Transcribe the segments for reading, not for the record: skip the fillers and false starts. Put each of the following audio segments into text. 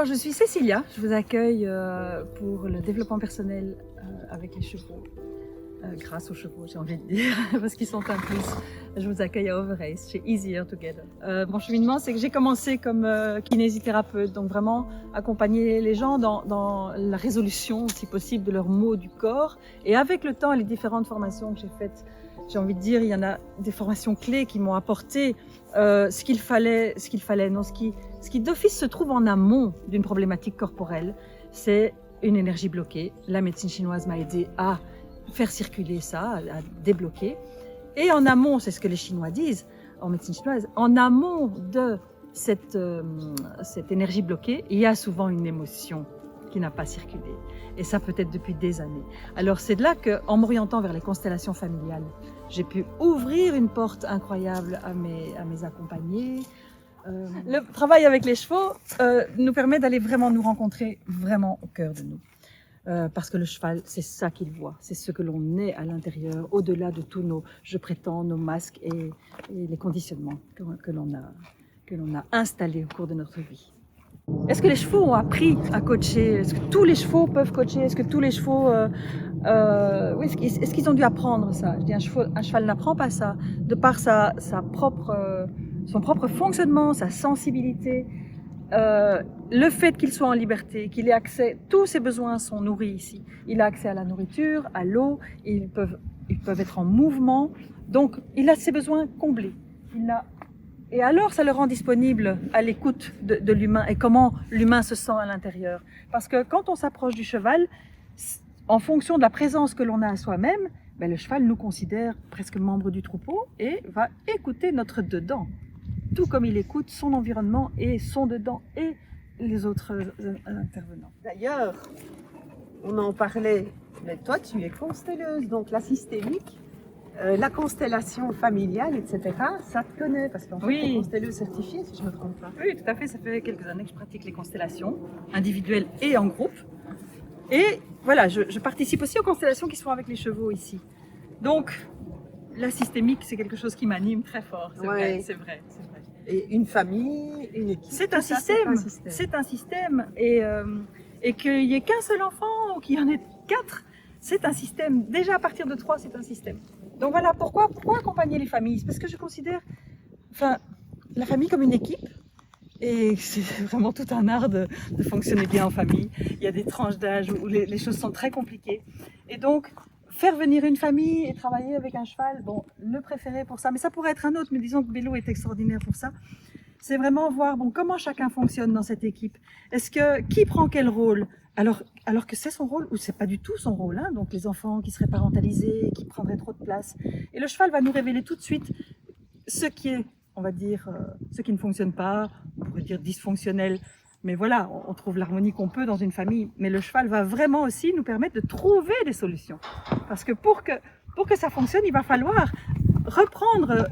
je suis Cécilia, je vous accueille pour le développement personnel avec les chevaux, grâce aux chevaux j'ai envie de dire, parce qu'ils sont un plus. Je vous accueille à Overace, chez Easier Together. Mon cheminement, c'est que j'ai commencé comme kinésithérapeute, donc vraiment accompagner les gens dans la résolution, si possible, de leurs maux du corps. Et avec le temps, les différentes formations que j'ai faites, j'ai envie de dire, il y en a des formations clés qui m'ont apporté ce qui d'office se trouve en amont d'une problématique corporelle, c'est une énergie bloquée. La médecine chinoise m'a aidé à faire circuler ça, à débloquer. Et en amont, c'est ce que les Chinois disent en médecine chinoise, en amont de cette énergie bloquée, il y a souvent une émotion qui n'a pas circulé. Et ça peut être depuis des années. Alors c'est de là qu'en m'orientant vers les constellations familiales, j'ai pu ouvrir une porte incroyable à mes accompagnés. Le travail avec les chevaux nous permet d'aller vraiment nous rencontrer vraiment au cœur de nous. Parce que le cheval, c'est ça qu'il voit, c'est ce que l'on est à l'intérieur, au-delà de tous nos, je prétends, nos masques et les conditionnements que l'on a installés au cours de notre vie. Est-ce que les chevaux ont appris à coacher? Est-ce que tous les chevaux peuvent coacher? Est-ce que tous les chevaux... oui, est-ce qu'ils ont dû apprendre ça? Je dis, un cheval n'apprend pas ça, de par son propre fonctionnement, sa sensibilité. Le fait qu'il soit en liberté, qu'il ait accès, tous ses besoins sont nourris ici. Il a accès à la nourriture, à l'eau, ils peuvent être en mouvement, donc il a ses besoins comblés. Et alors ça le rend disponible à l'écoute de l'humain et comment l'humain se sent à l'intérieur. Parce que quand on s'approche du cheval, en fonction de la présence que l'on a à soi-même, ben le cheval nous considère presque membre du troupeau et va écouter notre dedans. Tout comme il écoute son environnement et son dedans et les autres intervenants. D'ailleurs, on en parlait, mais toi tu es constelleuse, donc la systémique, la constellation familiale, etc., ça te connaît, parce qu'en fait, tu es constelleuse certifiée, si je ne me trompe pas. Oui, tout à fait, ça fait quelques années que je pratique les constellations, individuelles et en groupe. Et voilà, je participe aussi aux constellations qui sont avec les chevaux ici. Donc, la systémique, c'est quelque chose qui m'anime très fort, c'est vrai, c'est vrai. Et une famille, une équipe. C'est un système. Et qu'il n'y ait qu'un seul enfant ou qu'il y en ait 4, c'est un système. Déjà à partir de 3, c'est un système. Donc voilà, pourquoi accompagner les familles? Parce que je considère la famille comme une équipe. Et c'est vraiment tout un art de fonctionner bien en famille. Il y a des tranches d'âge où les choses sont très compliquées. Et donc, faire venir une famille et travailler avec un cheval, bon, le préféré pour ça, mais ça pourrait être un autre, mais disons que Bello est extraordinaire pour ça, c'est vraiment voir comment chacun fonctionne dans cette équipe. Qui prend quel rôle? Alors que c'est son rôle, ou c'est pas du tout son rôle, hein, donc les enfants qui seraient parentalisés, qui prendraient trop de place. Et le cheval va nous révéler tout de suite ce qui est, on va dire, ce qui ne fonctionne pas, on pourrait dire dysfonctionnel. Mais voilà, on trouve l'harmonie qu'on peut dans une famille. Mais le cheval va vraiment aussi nous permettre de trouver des solutions. Parce que pour que ça fonctionne, il va falloir reprendre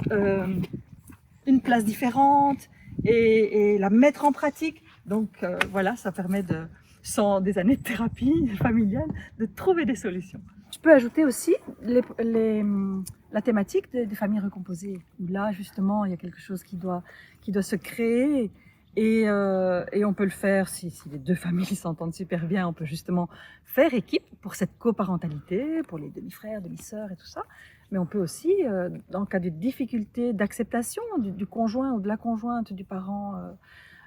une place différente et la mettre en pratique. Donc voilà, ça permet, sans des années de thérapie familiale, de trouver des solutions. Je peux ajouter aussi la thématique des familles recomposées. Où là, justement, il y a quelque chose qui doit se créer. Et on peut le faire si les deux familles s'entendent super bien. On peut justement faire équipe pour cette coparentalité, pour les demi-frères, demi-sœurs et tout ça. Mais on peut aussi, dans le cas de difficultés d'acceptation du conjoint ou de la conjointe, du parent,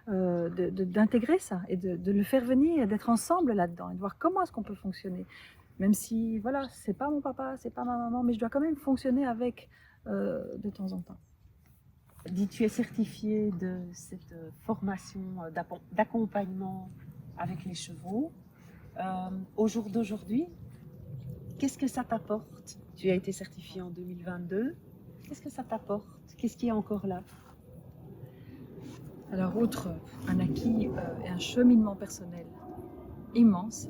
d'intégrer ça et de le faire venir, d'être ensemble là-dedans et de voir comment est-ce qu'on peut fonctionner. Même si, voilà, c'est pas mon papa, c'est pas ma maman, mais je dois quand même fonctionner avec de temps en temps. Dis, tu es certifiée de cette formation d'accompagnement avec les chevaux. Au jour d'aujourd'hui, qu'est-ce que ça t'apporte? Tu as été certifiée en 2022. Qu'est-ce que ça t'apporte? Qu'est-ce qui est encore là? Alors, outre un acquis et un cheminement personnel immense,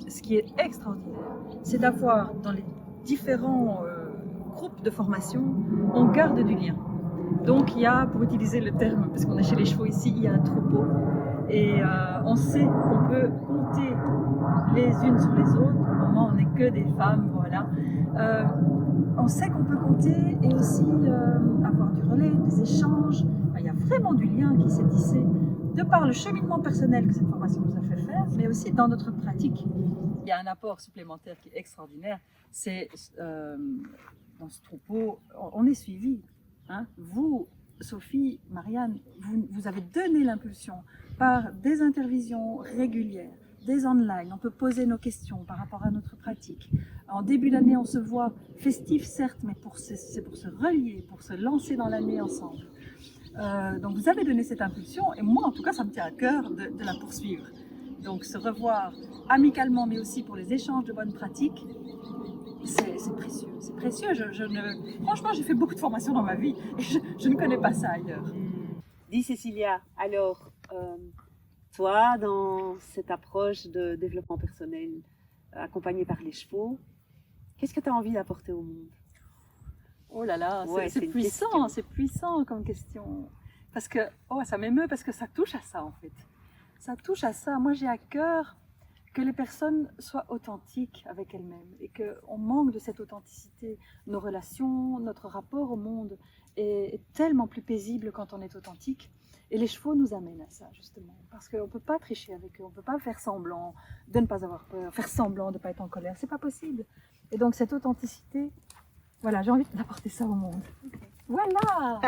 ce qui est extraordinaire, c'est d'avoir dans les différents groupes de formation, on garde du lien. Donc il y a, pour utiliser le terme, parce qu'on est chez les chevaux ici, il y a un troupeau. Et on sait qu'on peut compter les unes sur les autres. Pour le moment, on n'est que des femmes, voilà. On sait qu'on peut compter et aussi avoir du relais, des échanges. Il y a vraiment du lien qui s'est tissé de par le cheminement personnel que cette formation nous a fait faire, mais aussi dans notre pratique. Il y a un apport supplémentaire qui est extraordinaire, c'est dans ce troupeau, on est suivi. Hein. Vous, Sophie, Marianne, vous avez donné l'impulsion par des intervisions régulières, des online, on peut poser nos questions par rapport à notre pratique. En début d'année, on se voit festif, certes, mais c'est pour se relier, pour se lancer dans l'année ensemble. Donc vous avez donné cette impulsion, et moi, en tout cas, ça me tient à cœur de la poursuivre. Donc se revoir amicalement, mais aussi pour les échanges de bonnes pratiques, c'est précieux. C'est précieux. Franchement, j'ai fait beaucoup de formations dans ma vie, et je ne connais pas ça ailleurs. Dis Cécilia, alors, toi, dans cette approche de développement personnel accompagnée par les chevaux, qu'est-ce que tu as envie d'apporter au monde? Oh là là, Ouais, c'est puissant, c'est puissant comme question. Parce que, ça m'émeut parce que ça touche à ça en fait. Ça touche à ça. Moi j'ai à cœur que les personnes soient authentiques avec elles-mêmes et qu'on manque de cette authenticité. Nos relations, notre rapport au monde est tellement plus paisible quand on est authentique. Et les chevaux nous amènent à ça justement. Parce qu'on ne peut pas tricher avec eux, on ne peut pas faire semblant de ne pas avoir peur, faire semblant de ne pas être en colère. C'est pas possible. Et donc cette authenticité, voilà, j'ai envie d'apporter ça au monde. Okay. Voilà.